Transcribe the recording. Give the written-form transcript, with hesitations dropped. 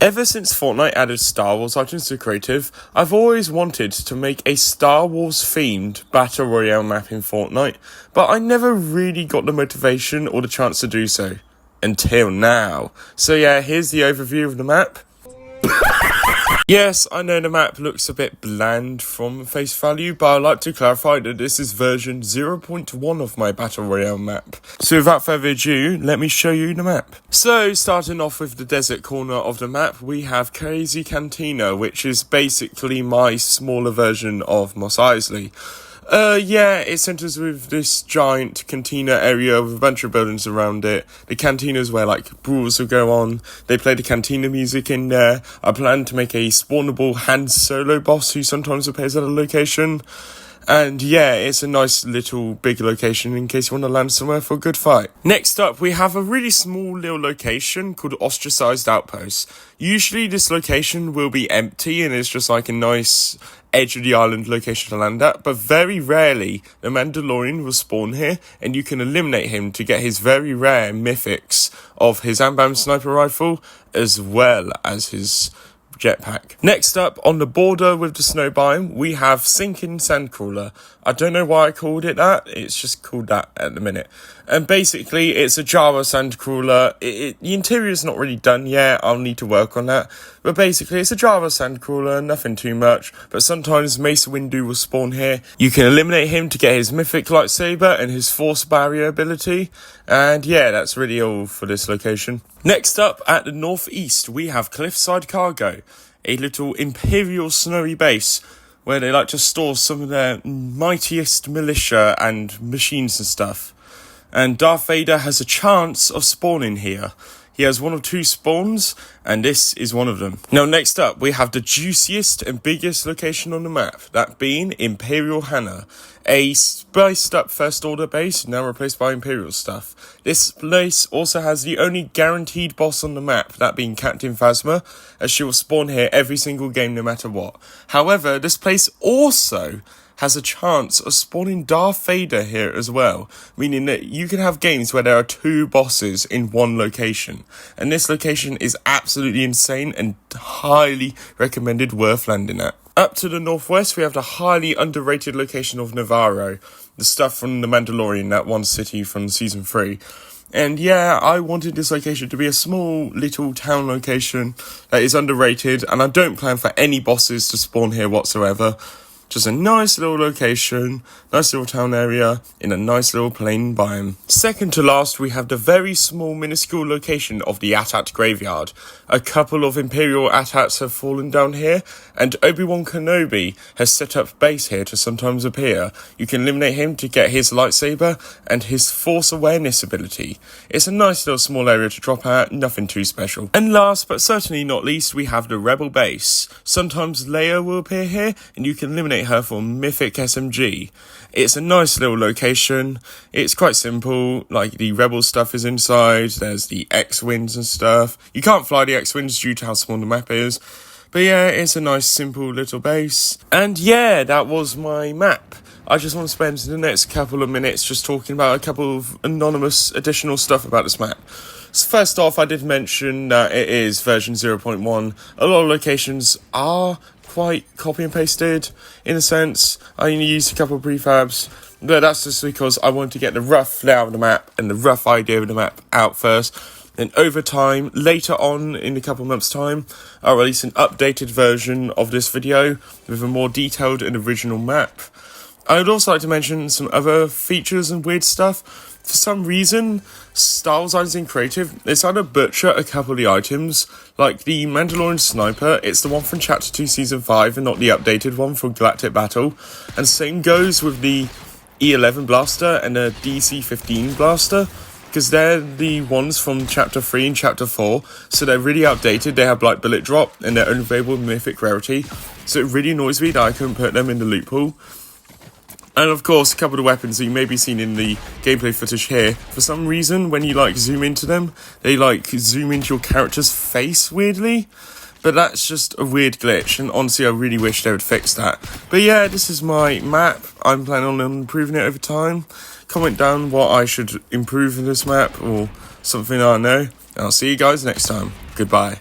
Ever since Fortnite added Star Wars items to Creative, I've always wanted to make a Star Wars themed Battle Royale map in Fortnite, but I never really got the motivation or the chance to do so. Until now. So yeah, here's the overview of the map. Yes, I know the map looks a bit bland from face value, but I'd like to clarify that this is version 0.1 of my Battle Royale map. So without further ado, let me show you the map. So, starting off with the desert corner of the map, we have Crazy Cantina, which is basically my smaller version of Mos Eisley. Yeah, it centers with this giant cantina area with a bunch of buildings around it. The cantina's where, brawls will go on. They play the cantina music in there. I plan to make a spawnable Han Solo boss who sometimes appears at a location. And yeah, it's a nice little big location in case you want to land somewhere for a good fight. Next up, we have a really small little location called Ostracized Outpost. Usually this location will be empty and it's just like a nice edge of the island location to land at, but very rarely the Mandalorian will spawn here and you can eliminate him to get his very rare mythics of his Ambam sniper rifle as well as his jetpack. Next up, on the border with the snow biome, we have Sinking Sandcrawler. I don't know why I called it that, it's just called that at the minute. And basically, it's a Java Sandcrawler. The interior is not really done yet, I'll need to work on that. But basically, it's a Java Sandcrawler, nothing too much. But sometimes Mace Windu will spawn here. You can eliminate him to get his mythic lightsaber and his force barrier ability. And yeah, that's really all for this location. Next up, at the northeast, we have Cliffside Cargo, a little Imperial snowy base where they like to store some of their mightiest militia and machines and stuff. And Darth Vader has a chance of spawning here. He has one of two spawns, and this is one of them. Now, next up, we have the juiciest and biggest location on the map, that being Imperial Hana, a spiced up First Order base, now replaced by Imperial stuff. This place also has the only guaranteed boss on the map, that being Captain Phasma, as she will spawn here every single game no matter what. However, this place also has a chance of spawning Darth Vader here as well, meaning that you can have games where there are two bosses in one location. And this location is absolutely insane and highly recommended, worth landing at. Up to the northwest, we have the highly underrated location of Navarro, the stuff from The Mandalorian, that one city from Season 3. And yeah, I wanted this location to be a small little town location that is underrated, and I don't plan for any bosses to spawn here whatsoever. Just a nice little location, nice little town area, in a nice little plain biome. Second to last, we have the very small minuscule location of the AT-AT graveyard. A couple of Imperial AT-ATs have fallen down here, and Obi-Wan Kenobi has set up base here to sometimes appear. You can eliminate him to get his lightsaber and his force awareness ability. It's a nice little small area to drop at, nothing too special. And last but certainly not least, we have the Rebel base. Sometimes Leia will appear here, and you can eliminate her for mythic SMG. It's a nice little location. It's quite simple, like the Rebel stuff is inside, there's the X-Wings and stuff. You can't fly the X-Wings due to how small the map is, but yeah, it's a nice simple little base. And yeah, that was my map. I just want to spend the next couple of minutes just talking about a couple of anonymous additional stuff about this map. So first off, I did mention that it is version 0.1. A lot of locations are quite copy and pasted in a sense. I only used a couple of prefabs, but that's just because I wanted to get the rough layout of the map and the rough idea of the map out first. Then over time, later on in a couple of months' time, I'll release an updated version of this video with a more detailed and original map. I would also like to mention some other features and weird stuff. For some reason, Star Wars Items in Creative, they decided to butcher a couple of the items, like the Mandalorian Sniper. It's the one from Chapter 2 Season 5 and not the updated one from Galactic Battle. And same goes with the E11 Blaster and the DC-15 Blaster, because they're the ones from Chapter 3 and Chapter 4, so they're really outdated. They have bullet drop and they're only available in mythic rarity, so it really annoys me that I couldn't put them in the loot pool. And of course, a couple of the weapons that you may be seeing in the gameplay footage here, for some reason, when you zoom into them, they zoom into your character's face weirdly. But that's just a weird glitch, and honestly, I really wish they would fix that. But yeah, this is my map. I'm planning on improving it over time. Comment down what I should improve in this map, or something I know. And I'll see you guys next time. Goodbye.